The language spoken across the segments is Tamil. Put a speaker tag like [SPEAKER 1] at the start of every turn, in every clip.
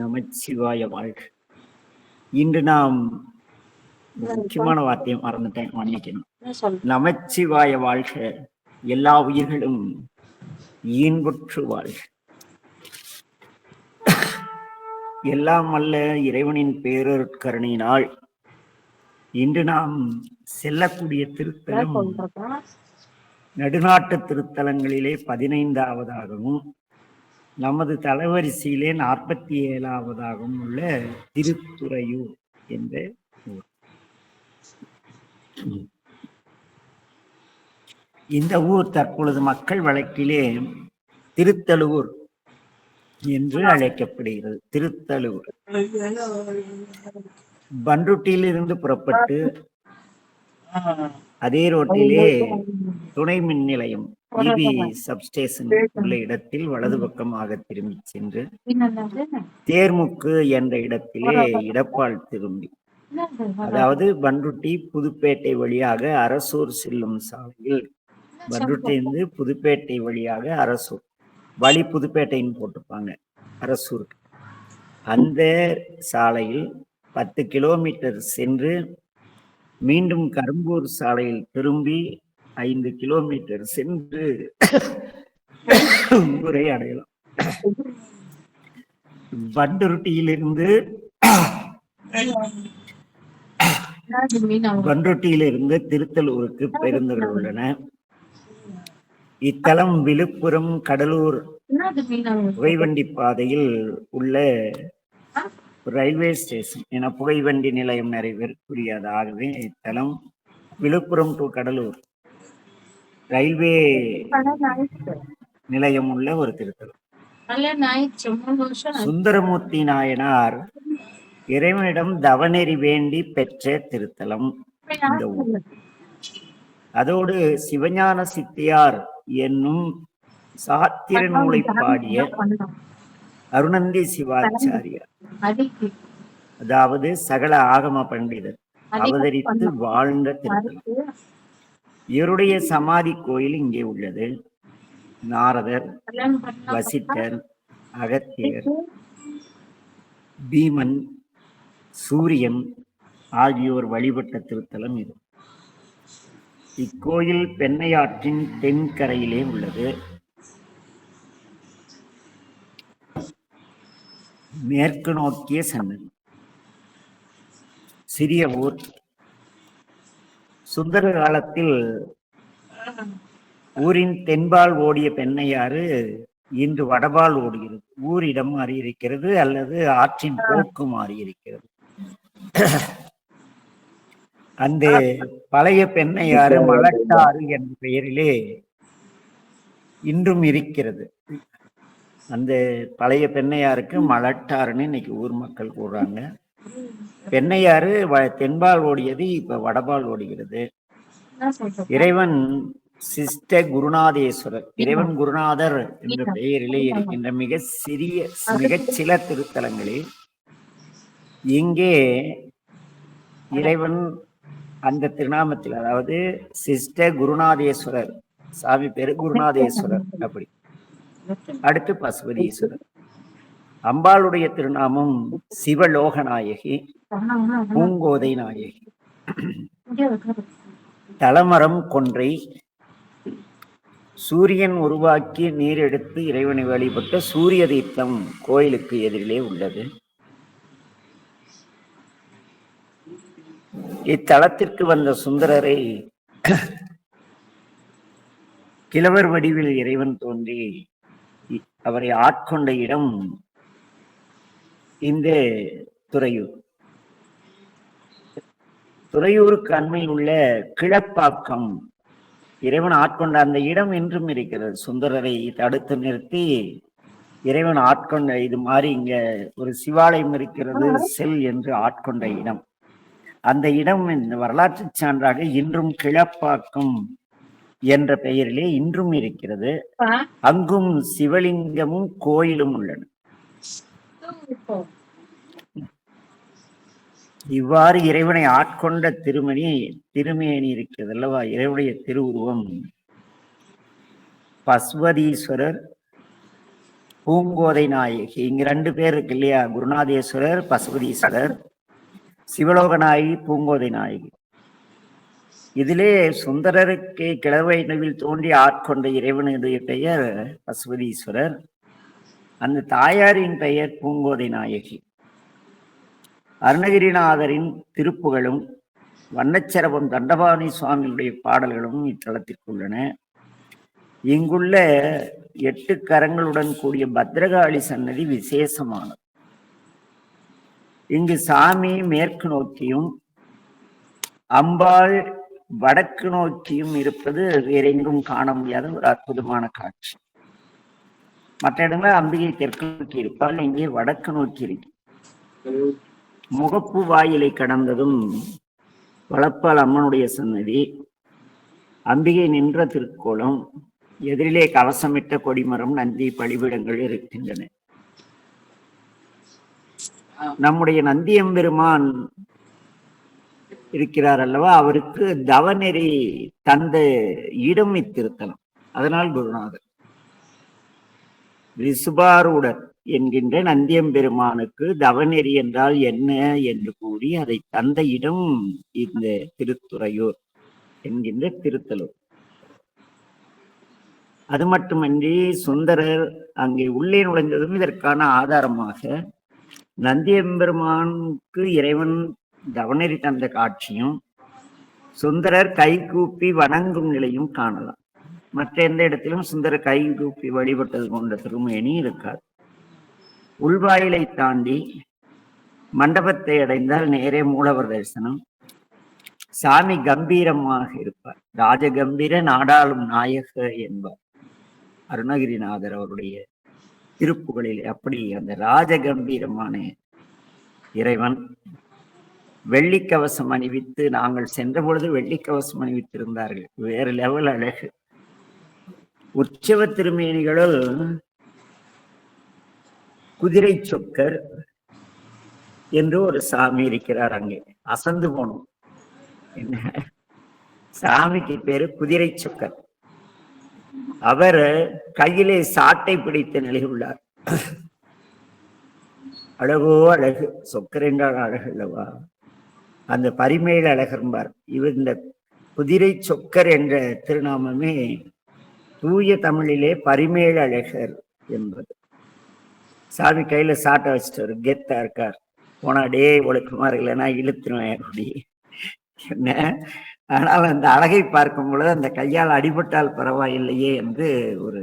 [SPEAKER 1] நமச்சிவாய வாழ்க. இன்று நாம் முக்கியமான வார்த்தையை மறந்துட்டேன், மன்னிக்கணும். நமச்சிவாய வாழ்க. எல்லா உயிர்களும் ஈன்புற்று வாழ்க. எல்லாம் அல்ல இறைவனின் பேரருட்கருணையினால் இன்று நாம் செல்லக்கூடிய திருத்தலம் நடுநாட்டு திருத்தலங்களிலே 15ஆவதாகவும் நமது தலவரிசையிலே 47ஆவதாகவும் உள்ள திருத்துறையூர் என்ற ஊர். இந்த ஊர் தற்பொழுது மக்கள் வழக்கிலே திருத்தழுவூர் என்று அழைக்கப்படுகிறது. திருத்தழுவூர் பண்ருட்டியிலிருந்து புறப்பட்டு அதே ரோட்டிலே துணை மின் நிலையம் இபி சப்ஸ்டேஷன் உள்ள இடத்தில் வலது பக்கமாக திரும்பி சென்று தேர்முக்கு என்ற இடத்திலே இடப்பால் திரும்பி, அதாவது பண்ருட்டி புதுப்பேட்டை வழியாக அரசூர் செல்லும் சாலையில், பண்ருட்டியிலிருந்து புதுப்பேட்டை வழியாக அரசூர் வழி புதுப்பேட்டைன்னு போட்டிருப்பாங்க அரசூருக்கு, அந்த சாலையில் 10 கிலோமீட்டர் சென்று மீண்டும் கரும்பூர் சாலையில் திரும்பி 5 கிலோமீட்டர் சென்று ஊரை அடையலாம். பண்ருட்டியிலிருந்து திருத்தலூருக்கு பேருந்துகள் உள்ளன. இத்தலம் விழுப்புரம் கடலூர் புகைவண்டி பாதையில் உள்ள ரயில்வே ஸ்டேஷன் என புகைவண்டி நிலையம் நிறைவேறக்கூடியதாகவே இத்தலம் விழுப்புரம் டு கடலூர் ரயில்வே நிலையம் உள்ள ஒரு திருத்தலம். சுந்தரமூர்த்தி நாயனார் இறைவனிடம் தவநெறி வேண்டி பெற்ற திருத்தலம் இந்த ஊர். அதோடு சிவஞான சித்தியார் என்னும் சாத்திர நூலை பாடிய அருணந்தி சிவாச்சாரியார், அதாவது சகல ஆகம பண்டிதர் அவதரித்து வாழ்ந்த திருத்தலம். இவருடைய சமாதி கோயில் இங்கே உள்ளது. நாரதர், வசிட்டர், அகத்தியர், பீமன், சூரியன் ஆகியோர் வழிபட்ட திருத்தலம் இது. இக்கோயில் பெண்ணையாற்றின் தென்கரையிலே உள்ளது. மேற்கு நோக்கிய சன்னதி. சிறிய ஊர். சுந்தர காலத்தில் ஊரின் தென்பால் ஓடிய பெண்ணையாறு இன்று வடபால் ஓடுகிறது. ஊரிடம் மாறியிருக்கிறது அல்லது ஆற்றின் போக்கு மாறியிருக்கிறது. அந்த பழைய பெண்ணையாறு மலட்டாறு என்ற பெயரிலே இன்றும் இருக்கிறது. அந்த பழைய பெண்ணையாருக்கு மலட்டாறுன்னு இன்னைக்கு ஊர் மக்கள் கூறுறாங்க. பெண்ணையாறு தென்பால் ஓடியது, இப்ப வடபால் ஓடுகிறது. இறைவன் சிஷ்ட குருநாதேஸ்வரர், இறைவன் குருநாதர் என்ற பெயரிலே இருக்கின்ற மிகச் சில திருத்தலங்களில் இங்கே இறைவன் அந்த திருநாமத்தில், அதாவது சிஷ்ட குருநாதேஸ்வரர், சாமி பேரு குருநாதேஸ்வரர். அப்படி அடுத்து பசுபதீஸ்வரர். அம்பாளுடைய திருநாமம் சிவலோகநாயகி, பூங்கோதை நாயகி. தலமரம் கொன்றை. சூரியன் உருவாக்கி நீர் எடுத்து இறைவனை வழிபட்ட சூரிய தீர்த்தம் கோயிலுக்கு எதிரிலே உள்ளது. இத்தலத்திற்கு வந்த சுந்தரரை கிழவர் வடிவில் இறைவன் தோன்றி அவரை ஆட்கொண்ட இடம் இந்த துறையூர். துறையூருக்கு அண்மையில் உள்ள கிளப்பாக்கம் இறைவன் ஆட்கொண்ட அந்த இடம் என்றும் இருக்கிறது. சுந்தரரை தடுத்து நிறுத்தி இறைவன் ஆட்கொண்ட, இது மாதிரி இங்க ஒரு சிவாலயம் இருக்கிறது, செல் என்று ஆட்கொண்ட இடம். அந்த இடம் இந்த வரலாற்று சான்றாக இன்றும் கிளப்பாக்கம் என்ற பெயரிலே இன்றும் இருக்கிறது. அங்கும் சிவலிங்கமும் கோயிலும் உள்ளன. இவ்வாறு இறைவனை ஆட்கொண்ட திருமேனி இருக்கிறது அல்லவா, இறைவனுடைய திருவுருவம் பசுபதீஸ்வரர், பூங்கோதை நாயகி. இங்க 2 பேர் இருக்கு இல்லையா, குருநாதேஸ்வரர், பசுபதீஸ்வரர், சிவலோக நாயகி, பூங்கோதை நாயகி. இதிலே சுந்தரருக்கு கிழவயவில் தோன்றி ஆட்கொண்ட இறைவனுடைய பெயர் பசுபதீஸ்வரர். அந்த தாயாரின் பெயர் பூங்கோதை நாயகி. அருணகிரிநாதரின் திருப்புகளும் வண்ணச்சரபம் தண்டபாணி சுவாமியுடைய பாடல்களும் இத்தலத்திற்கு உள்ளன. இங்குள்ள 8 கரங்களுடன் கூடிய பத்ரகாளி சன்னதி விசேஷமானது. இங்கு சாமி மேற்கு நோக்கியும் அம்பாள் வடக்கு நோக்கியும் இருப்பது வேறெங்கும் காண முடியாத ஒரு அற்புதமான காட்சி. மற்ற இடங்களில் அம்பிகை தெற்கு நோக்கி இருப்பாள், இங்கே வடக்கு நோக்கி இருக்கு. முகப்பு வாயிலை கடந்ததும் வளப்பால் அம்மனுடைய சன்னதி, அம்பிகை நின்ற திருக்கோலம், எதிரிலே கவசமிட்ட கொடிமரம், நந்தி பலிபீடங்கள் இருக்கின்றன. நம்முடைய நந்தியம்பெருமான் இருக்கிறார் அல்லவா, அவருக்கு தவநெறி தந்த இடம் இத்திருத்தலம். அதனால் குருநாதர் ரிசுபாரூடர் என்கின்ற நந்தியம்பெருமானுக்கு தவநெறி என்றால் என்ன என்று கூறி அதை தந்த இடம் இந்த திருத்துறையூர் என்கின்ற திருத்தலம். அது மட்டுமன்றி சுந்தரர் அங்கே உள்ளே நுழைந்ததும் இதற்கான ஆதாரமாக நந்தியம்பெருமானுக்கு இறைவன் தவநெறி தந்த காட்சியும் சுந்தரர் கைகூப்பி வணங்கும் நிலையும் காணலாம். மற்ற எந்த இடத்திலும் சுந்தரர் கைகூப்பி வழிபட்டது போன்ற திருமேனி இருக்காது. உள்வாயிலை தாண்டி மண்டபத்தை அடைந்தால் நேரே மூலவர் தரிசனம். சாமி கம்பீரமாக இருப்பார், ராஜகம்பீர நாடாளும் நாயக என்பார் அருணகிரிநாதர் அவருடைய திருப்புகளில். அப்படி அந்த ராஜகம்பீரமான இறைவன் வெள்ளிக்கவசம் அணிவித்து, நாங்கள் சென்ற பொழுது வெள்ளிக்கவசம் அணிவித்திருந்தார்கள், வேறு லெவல் அழகு. உற்சவ திருமேனிகளுள் குதிரை சொக்கர் என்று ஒரு சாமி இருக்கிறார். அங்கே அசந்து போனோம். என்ன சாமிக்கு பேரு குதிரை சொக்கர். அவர் கையிலே சாட்டை பிடித்த நிலையில் உள்ளார். அழகோ அழகு, சொக்கர் என்றால் அழகு அல்லவா, அந்த பரிமேல் அழகர்பார். இவர் இந்த குதிரை சொக்கர் என்ற திருநாமமே தூய தமிழிலே பரிமேல் அழகர் என்பது. சாமி கையில சாட்டை வச்சுட்டு கெத்தா இருக்கார். போனா டே ஒழுக்கமா இல்லைன்னா இழுத்துருவேன் அப்படி என்ன. ஆனால் அந்த அழகை பார்க்கும் பொழுது அந்த கையால் அடிபட்டால் பரவாயில்லையே என்று ஒரு,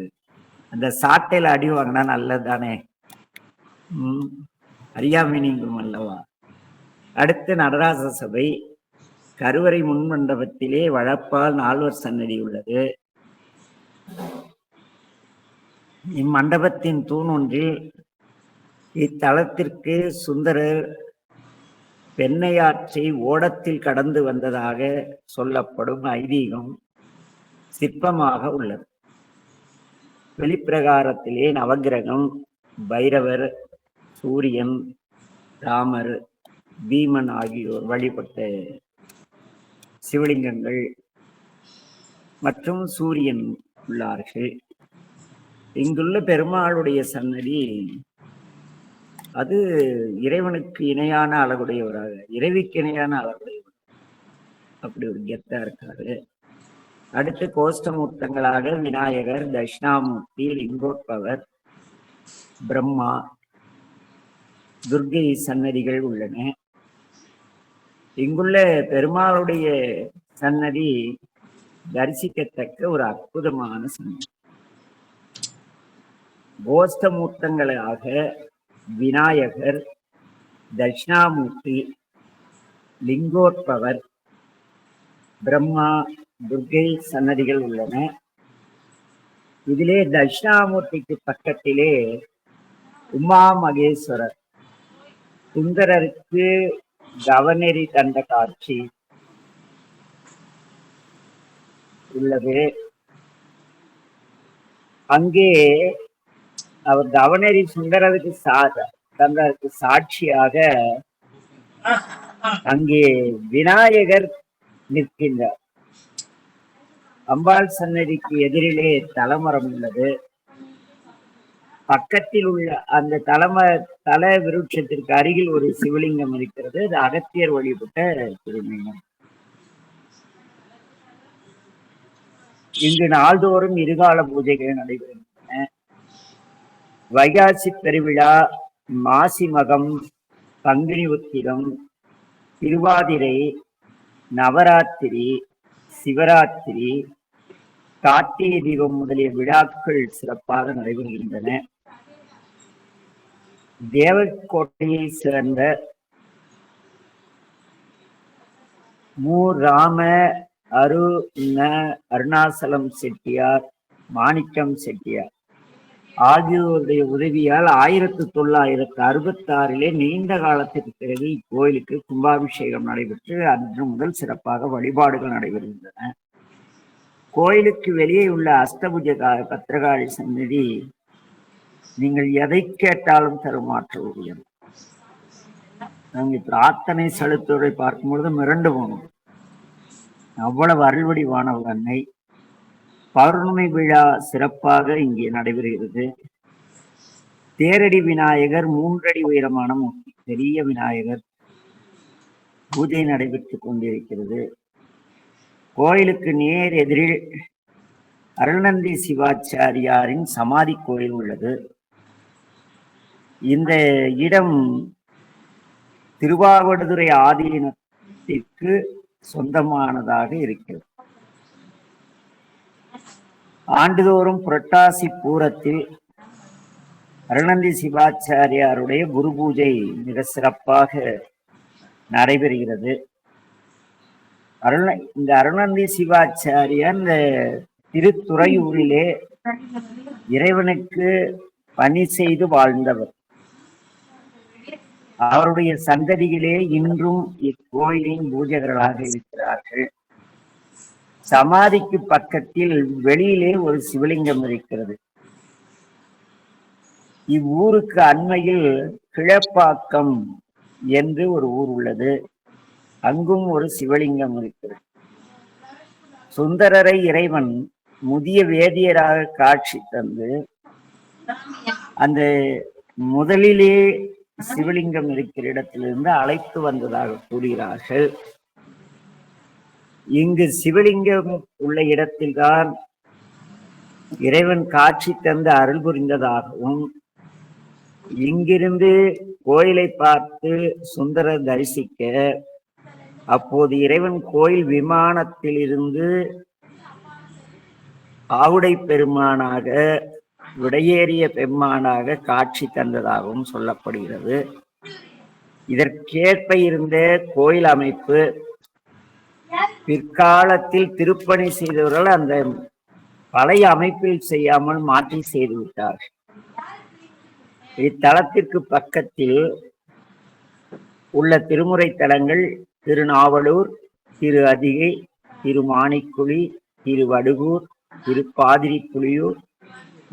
[SPEAKER 1] அந்த சாட்டையில அடி வாங்கினா நல்லது தானே, அறியாமை நீங்கும் அல்லவா. அடுத்து நடராஜ சபை. கருவறை முன் மண்டபத்திலே வளப்பால் 4வர் சன்னதி உள்ளது. இம்மண்டபத்தின் தூண் ஒன்றில் இத்தலத்திற்கு சுந்தரர் பெண்ணையாற்றை ஓடத்தில் கடந்து வந்ததாக சொல்லப்படும் ஐதீகம் சிற்பமாக உள்ளது. வெளிப்பிரகாரத்திலே நவகிரகம், பைரவர், சூரியன், ராமர், பீமன் ஆகியோர் வழிபட்ட சிவலிங்கங்கள் மற்றும் சூரியன் உள்ளார்கள். இங்குள்ள பெருமாளுடைய சன்னதி அது இறைவனுக்கு இணையான அழகுடையவராக, இறைவிக்கு இணையான அழகுடையவர், அப்படி ஒரு கெத்தா இருக்காரு. அடுத்து கோஷ்டமூர்த்தங்களாக விநாயகர், தட்சிணாமூர்த்தி, லிங்கோத்பவர், பிரம்மா, துர்க்கை சன்னதிகள் உள்ளன. இங்குள்ள பெருமாளுடைய சன்னதி தரிசிக்கத்தக்க ஒரு அற்புதமான சன்னதி. கோஷ்டமூர்த்தங்களாக விநாயகர், தட்சிணாமூர்த்தி, லிங்கோத்பவர், பிரம்மா, துர்க்கை சன்னதிகள் உள்ளன. இதிலே தட்சிணாமூர்த்திக்கு பக்கத்திலே உமா மகேஸ்வரர் சுந்தரருக்கு கவநெறி தந்த காட்சி உள்ளது. அங்கே அவர் கவநெறி சுந்தரருக்கு தந்ததற்கு சாட்சியாக அங்கே விநாயகர் நிற்கின்றார். அம்பாள் சன்னதிக்கு எதிரிலே தலமரம் உள்ளது. பக்கத்தில் உள்ள அந்த தல விருட்சத்திற்கு அருகில் ஒரு சிவலிங்கம் இருக்கிறது. அது அகத்தியர் வழிபட்ட திருலிங்கம். இங்கு நாள்தோறும் இருகால பூஜைகள் நடைபெறுகின்றன. வைகாசி பெருவிழா, மாசி மகம், பங்குனி உத்திரம், திருவாதிரை, நவராத்திரி, சிவராத்திரி, கார்த்திகை தீபம் முதலிய விழாக்கள் சிறப்பாக நடைபெறுகின்றன. தேவக்கோட்டையை சேர்ந்த ராம அருணாசலம் செட்டியார், மாணிக்கம் செட்டியார் ஆகியோருடைய உதவியால் 1966 நீண்ட காலத்திற்கு பிறகு இக்கோயிலுக்கு கும்பாபிஷேகம் நடைபெற்று அன்று முதல் சிறப்பாக வழிபாடுகள் நடைபெறுகின்றன. கோயிலுக்கு வெளியே உள்ள அஷ்டபுஜ பத்திரகாளி சந்நிதி நீங்கள் எதை கேட்டாலும் தருமாற்ற உரியது. நாங்க பிரார்த்தனை செலுத்துவதை பார்க்கும் பொழுது மிரண்டு போனோம். அவ்வளவு அருள்வடிவானவர் அன்னை. பௌர்ணமி விழா சிறப்பாக இங்கே நடைபெறுகிறது. தேரடி விநாயகர் 3 அடி உயரமான பெரிய விநாயகர் பூஜை நடைபெற்றுக் கொண்டிருக்கிறது. கோயிலுக்கு நேர் எதிரில் அருள்நந்தி சிவாச்சாரியாரின் சமாதி கோயில் உள்ளது. இந்த இடம் திருவாவடுதுறை ஆதீனத்திற்கு சொந்தமானதாக இருக்கிறது. ஆண்டுதோறும் புரட்டாசி பூரத்தில் அருள்நந்தி சிவாச்சாரியாருடைய குரு பூஜை மிக சிறப்பாக நடைபெறுகிறது. இந்த அருள்நந்தி சிவாச்சாரியார் இந்த திருத்துறையூரிலே இறைவனுக்கு பணி செய்து வாழ்ந்தவர். அவருடைய சந்ததிகளே இன்றும் இக்கோயிலின் பூஜகர்களாக இருக்கிறார்கள். சமாதிக்கு பக்கத்தில் வெளியிலே ஒரு சிவலிங்கம் இருக்கிறது. இவ்வூருக்கு அண்மையில் கிழப்பாக்கம் என்று ஒரு ஊர் உள்ளது. அங்கும் ஒரு சிவலிங்கம் இருக்கிறது. சுந்தரரை இறைவன் முதிய வேதியராக காட்சி தந்து அந்த முதலிலே சிவலிங்கம் இருக்கிற இடத்திலிருந்து அழைத்து வந்ததாக கூறுகிறார்கள். இங்கு சிவலிங்கம் உள்ள இடத்தில்தான் இறைவன் காட்சி தந்து அருள் புரிந்ததாகவும், இங்கிருந்து கோயிலை பார்த்து சுந்தரர் தரிசிக்க அப்போது இறைவன் கோயில் விமானத்தில் இருந்து ஆவுடை பெருமானாக விடையேறிய பெருமானாக காட்சி தந்ததாகவும் சொல்லப்படுகிறது. இதற்கேற்ப இருந்த கோயில் அமைப்பு பிற்காலத்தில் திருப்பணி செய்தவர்கள் அந்த பழைய அமைப்பில் செய்யாமல் மாற்றி செய்து விட்டார்கள். இத்தலத்திற்கு பக்கத்தில் உள்ள திருமுறை தலங்கள் திருநாவலூர், திரு அதிகை, திருமாணிக்குழி, திருவடுகூர், திருப்பாதிரிப்புலியூர்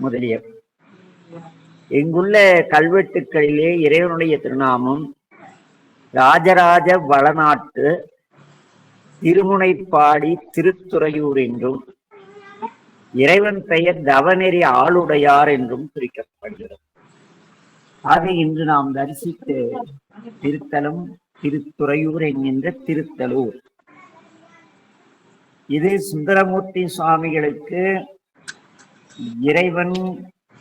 [SPEAKER 1] முதலிய. இங்குள்ள கல்வெட்டுக்களிலே இறைவனுடைய திருநாமம் ராஜராஜ வளநாட்டு திருமுனைப்பாடி திருத்துறையூர் என்றும், இறைவன் பெயர் தவநெறி ஆளுடையார் என்றும் குறிக்கப்படுகிறது. ஆக இன்று நாம் தரிசித்த திருத்தலம் திருத்துறையூர் என்கின்ற திருத்தலூர். இது சுந்தரமூர்த்தி சுவாமிகளுக்கு இறைவன்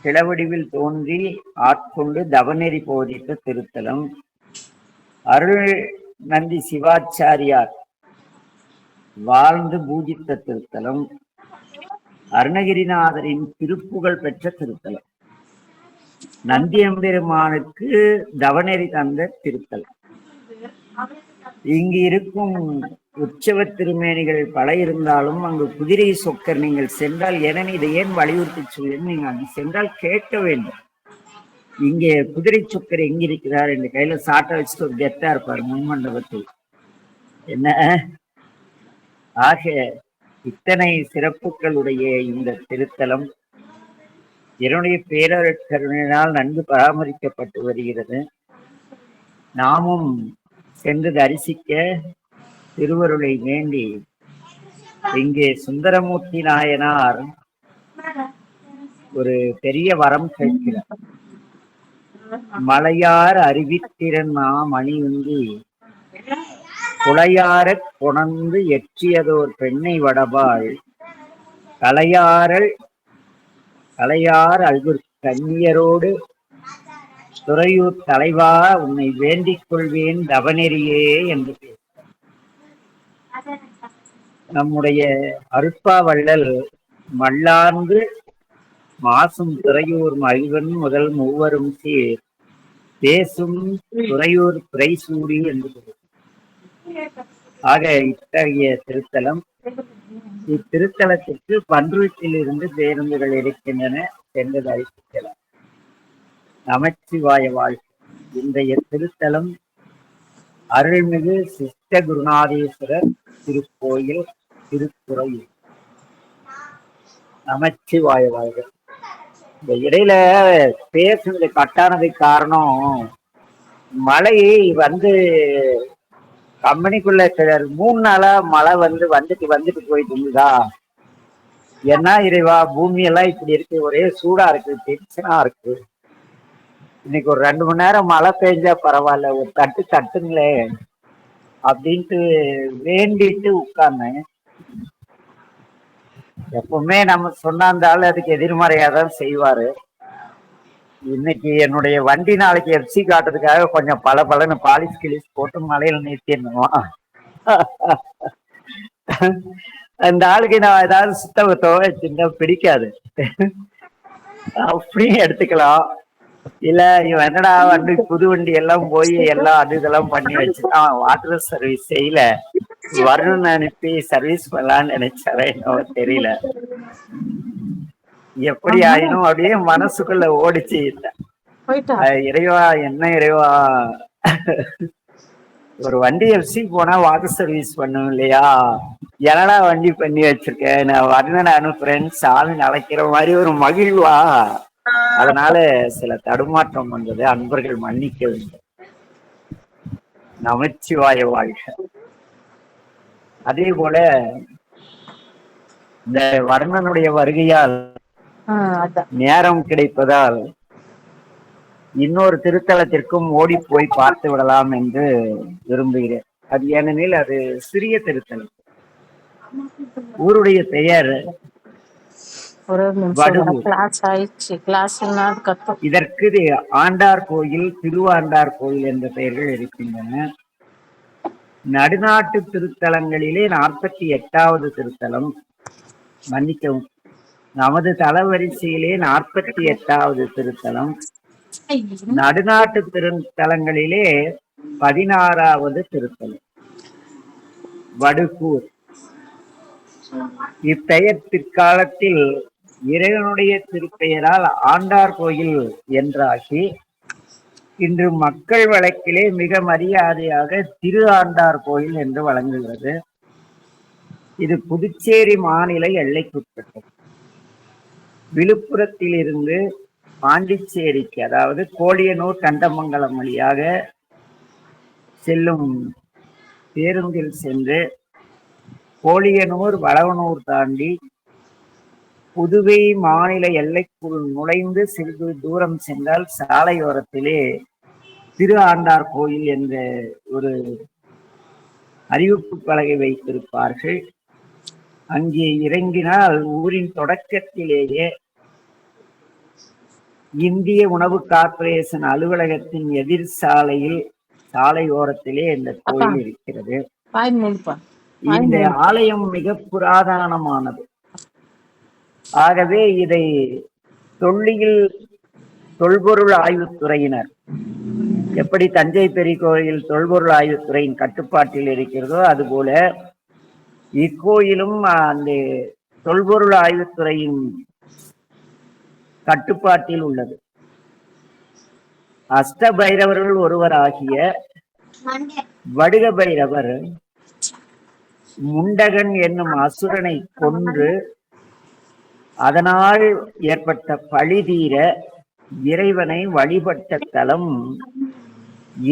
[SPEAKER 1] கிளவடிவில் தோன்றி ஆட்கொண்டு தவநெறி போதித்த திருத்தலம். அருள் நந்தி சிவாச்சாரியார் வாழ்ந்து பூஜித்த திருத்தலம். அருணகிரிநாதரின் திருப்புகழ் பெற்ற திருத்தலம். நந்தியம்பெருமானுக்கு தவநெறி தந்த திருத்தலம். இங்கு இருக்கும் உற்சவ திருமேனிகள் பல இருந்தாலும் அங்கு குதிரை சொக்கர் நீங்கள் சென்றால், ஏனெனில் இதை ஏன் வலியுறுத்தி சொல்லுங்க, நீங்க அங்கு சென்றால் கேட்க வேண்டும், இங்கே குதிரை சொக்கர் எங்கிருக்கிறார் என்று. கையில சாட்டை வச்சுட்டு ஒரு கெத்தா இருப்பார் முன்மண்டபத்தில். என்ன ஆக இத்தனை சிறப்புகளுடைய இந்த திருத்தலம் என்னுடைய பேரருட்கருணையினால் நன்கு பராமரிக்கப்பட்டு வருகிறது. நாமும் சென்று தரிசிக்க திருவருளை வேண்டி இங்கே சுந்தரமூர்த்தி நாயனார் ஒரு பெரிய வரம் கேட்கிறார். மலையார் அறிவித்திறன் மணி உந்தி குளையாரக் கொணர்ந்து எற்றியதோர் பெண்ணை வடபாள் கலையார் அல்குற் கன்னியரோடு துறையூர் தலைவா உன்னை வேண்டிக் கொள்வேன் தவநெறியே என்று நம்முடைய அருட்பா வள்ளல் மல்லார்ந்து மாசும் துறையூர் மகிழ்வன் முதல் மூவரும் சீர் பேசும் துறையூர் பிறைசூடி என்று. ஆக இத்தகைய திருத்தலம், இத்திருத்தலத்திற்கு பன்ருட்டில் இருந்து பேருந்துகள் இருக்கின்றன, சென்று தரிசிக்கலாம். நமச்சிவாய வாழ்க. இன்றைய திருத்தலம் அருள்மிகு சிஷ்ட குருநாதேஸ்வரர் திருக்கோயில், திருத்துறையூர். நமச்சிவாய வாழ்க. இந்த இடையில பேசுனது கட்டானதுக்கு காரணம், மழை வந்து கம்பெனிக்குள்ள 3 நாளா மழை வந்துட்டு போயிட்டு இருந்ததா. என்ன இறைவா, பூமி எல்லாம் இப்படி இருக்கு, ஒரே சூடா இருக்கு, டென்ஷனா இருக்கு. இன்னைக்கு ஒரு 2 மணி நேரம் மழை பெஞ்சா பரவாயில்ல, ஒரு தட்டுங்களே அப்படின்ட்டு வேண்டிட்டு உட்கார்ந்தேன். எப்பவுமே நம்ம சொன்னாந்தாலும் அதுக்கு எதிர்மறையாதான் செய்வாரு. இன்னைக்கு என்னுடைய வண்டி நாளைக்கு எஃப்சி காட்டுறதுக்காக கொஞ்சம் பல பாலிஷ் கிளிஸ் போட்டு மலையில நிறுத்திடணுமா. அந்த ஆளுக்கு நான் ஏதாவது சுத்தவத்தோ சின்ன பிடிக்காது, அப்படியும் எடுத்துக்கலாம். இல்ல இவன் என்னடா வண்டி, புது வண்டி எல்லாம் போய் எல்லாம் அது இதெல்லாம் பண்ணி வச்சுட்டான், வாட்டர் சர்வீஸ் செய்யல, வரணும்னு அனுப்பி சர்வீஸ் பண்ணலான்னு நினைச்சாரே என்னவோ தெரியல. எப்படி ஆயினும் அப்படியே மனசுக்குள்ள ஓடிச்சு. இறைவா, என்ன இறைவா, ஒரு வண்டி எஃப்சி போனா வாட்டர் சர்வீஸ் பண்ணும் இல்லையா, என்னடா வண்டி பண்ணி வச்சிருக்கேன், நான் வரணும்னு அனுப்புறேன், சாமி அழைக்கிற மாதிரி ஒரு மகிழ்வா. அதனால சில தடுமாற்றம் வந்தது, அன்பர்கள் மன்னிக்க வேண்டும். நமச்சிவாய வாழ்க. அதே போல இந்த வர்ணனுடைய வருகையால் நேரம் கிடைப்பதால் இன்னொரு திருத்தலத்திற்கும் ஓடி போய் பார்த்து விடலாம் என்று விரும்புகிறேன். அது ஏனெனில் அது சிறிய திருத்தலம். ஊருடைய பெயர் இதற்கு ஆண்டார் கோயில், திருவாண்டார் கோயில் என்ற பெயர்கள் இருக்கின்றன. நடுநாட்டு திருத்தலங்களிலே 48வது திருத்தலம், மன்னிக்கவும், நமது தளவரிசையிலே 48வது திருத்தலம். நடுநாட்டு திருத்தலங்களிலே 16வது திருத்தலம் வடுகூர். இப்பெயர் பிற்காலத்தில் இறைவனுடைய திருப்பெயரால் ஆண்டார் கோயில் என்றாகி இன்று மக்கள் வழக்கிலே மிக மரியாதையாக திரு ஆண்டார் கோயில் என்று வழங்குகிறது. இது புதுச்சேரி மாநில எல்லைக்குட்பட்டது. விழுப்புரத்தில் இருந்து பாண்டிச்சேரிக்கு, அதாவது கோழியனூர் கண்டமங்கலம் வழியாக செல்லும் பேருந்தில் சென்று கோழியனூர் வளவனூர் தாண்டி புதுவை மாநில எல்லைக்குள் நுழைந்து சிறிது தூரம் சென்றால் சாலையோரத்திலே திரு ஆண்டார் கோயில் என்ற ஒரு அறிவிப்பு பலகை வைத்திருப்பார்கள். அங்கே இறங்கினால் ஊரின் தொடக்கத்திலேயே இந்திய உணவு கார்ப்பரேஷன் அலுவலகத்தின் எதிர் சாலையோரத்திலே இந்த கோயில் இருக்கிறது. இந்த ஆலயம் மிக புராதனமானது. ஆகவே இதை தொல்பொருள் ஆய்வுத்துறையினர், எப்படி தஞ்சை பெரிய கோயில் தொல்பொருள் ஆய்வுத்துறையின் கட்டுப்பாட்டில் இருக்கிறதோ அதுபோல இக்கோயிலும் அந்த தொல்பொருள் ஆய்வுத்துறையின் கட்டுப்பாட்டில் உள்ளது. அஷ்ட பைரவர்கள் ஒருவர் ஆகிய வடுக பைரவர் முண்டகன் என்னும் அசுரனை கொன்று அதனால் ஏற்பட்ட பழி தீர இறைவனை வழிபட்ட தலம்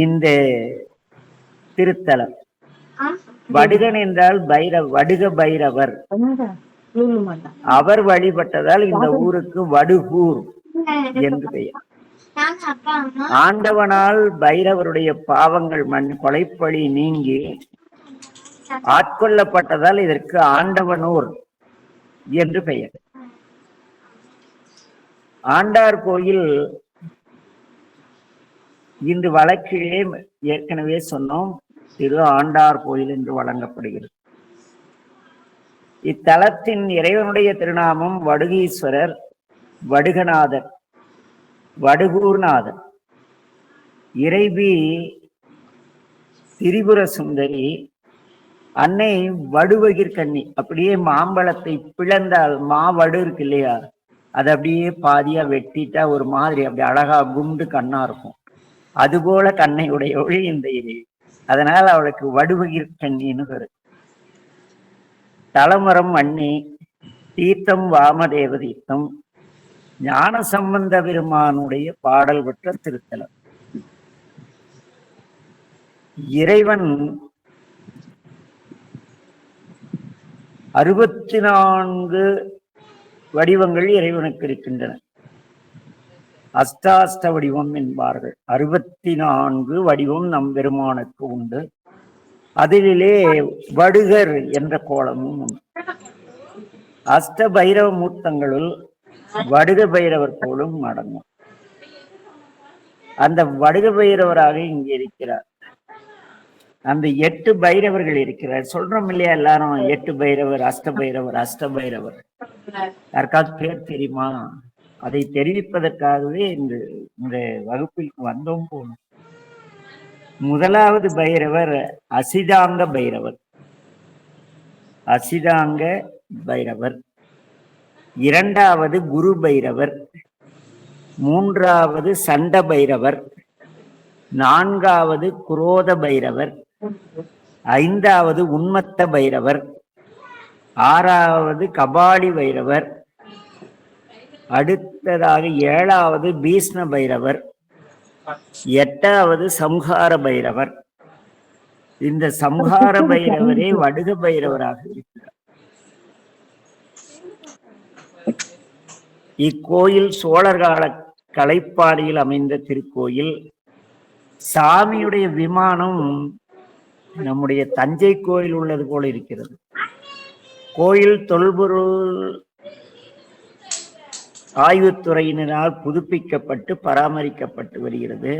[SPEAKER 1] இந்த திருத்தலம். வடுகன் என்றால் வடுக பைரவர். அவர் வழிபட்டதால் இந்த ஊருக்கு வடுகூர் என்று பெயர். ஆண்டவனால் பைரவருடைய பாவங்கள் கொலைப்பழி நீங்கி ஆட்கொள்ளப்பட்டதால் இதற்கு ஆண்டவனூர் என்று பெயர். ஆண்டார் கோயில் இன்று வழக்கிலே ஏற்கனவே சொன்னோம், திரு ஆண்டார் கோயில் என்று வழங்கப்படுகிறது. இத்தலத்தின் இறைவனுடைய திருநாமம் வடுகீஸ்வரர், வடுகநாதர், வடுகூர்நாதர். இறைவி திரிபுர சுந்தரி, அன்னை வடுவகிர்கண்ணி. அப்படியே மாம்பழத்தை பிளந்தால் மாவடு இருக்கு இல்லையா, அது அப்படியே பாதியா வெட்டிட்டா ஒரு மாதிரி அப்படி அழகா குண்டு கண்ணா இருக்கும். அதுபோல கண்ணை உடையவள் இந்த இறைவி. அதனால அவளுக்கு வடுவகிர்கண்ணின்னு பேரு. தலமரம் அண்ணி, தீர்த்தம் வாமதேவ தீர்த்தம், ஞான சம்பந்த பெருமானுடைய பாடல் பெற்ற திருத்தலம். இறைவன் 64 வடிவங்கள் இறைவனுக்கு இருக்கின்றன. அஷ்டாஷ்ட வடிவம் என்பார்கள். 64 வடிவம் நம் பெருமானுக்கு உண்டு. அதிலே வடுகர் என்ற கோலமும் உண்டு. அஷ்ட பைரவ மூர்த்தங்களுள் வடுக பைரவர் போலும் அடங்கும். அந்த வடுக பைரவராக இங்கே இருக்கிறார். அந்த 8 பைரவர்கள் இருக்கிறார். சொல்றோம் இல்லையா எல்லாரும், 8 பைரவர், அஷ்ட பைரவர், அஷ்ட பைரவர். யாருக்காவது பேர் தெரியுமா? அதை தெரிவிப்பதற்காகவே இந்த வகுப்பிற்கு வந்தோம் போனோம். முதலாவது பைரவர் அசிதாங்க பைரவர். அசிதாங்க பைரவர். இரண்டாவது குரு பைரவர். மூன்றாவது சண்ட பைரவர். நான்காவது குரோத பைரவர். ஐந்தாவது உன்மத்த பைரவர். ஆறாவது கபாலி பைரவர். அடுத்ததாக 7வது பீஷ்ண பைரவர். 8வது சம்ஹார பைரவர். இந்த சம்ஹார பைரவரே வடுக பைரவராக இருக்கிறார். இக்கோயில் சோழர் கால கலைப்பாடியில் அமைந்த திருக்கோயில். சாமியுடைய விமானம் நம்முடைய தஞ்சை கோயில் உள்ளது போல இருக்கிறது. கோயில் தொல்பொருள் ஆய்வுத்துறையினரால் புதுப்பிக்கப்பட்டு பராமரிக்கப்பட்டு வருகிறது.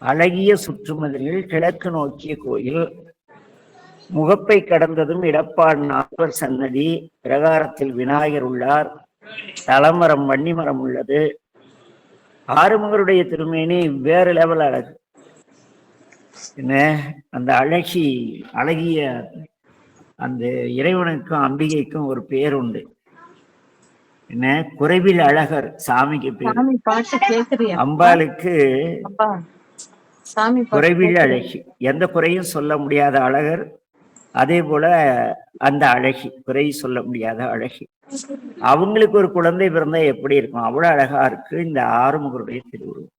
[SPEAKER 1] அழகிய சுற்றுமதில்கள், கிழக்கு நோக்கிய கோயில். முகப்பை கடந்ததும் இடப்பாடு நால்வர் சன்னதி, பிரகாரத்தில் விநாயகர் உள்ளார். தலமரம் வன்னிமரம் உள்ளது. ஆறுமுகருடைய திருமேனி வேறு லெவல் அழகு. என்ன அந்த அழகிய அந்த இறைவனுக்கும் அம்பிகைக்கும் ஒரு பேர் உண்டு. என்ன, குறைவில் அழகர் சாமிக்கு பேர். அம்பாளுக்கு குறைவில் அழகி, எந்த குறையும் சொல்ல முடியாத அழகர். அதே போல அந்த அழகி, குறை சொல்ல முடியாத அழகி. அவங்களுக்கு ஒரு குழந்தை பிறந்தா எப்படி இருக்கும், அவ்வளவு அழகா இருக்கு இந்த ஆறுமுகருடைய திருவுருவம்.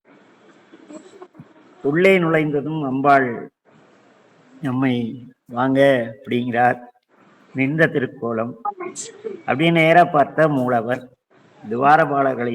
[SPEAKER 1] உள்ளே நுழைந்ததும் அம்பாள் நம்மை வாங்க அப்படிங்கிறார். நின்ற திருக்கோலம். அப்படியே நேரா பார்த்தா மூலவர். துவாரபாலர்களை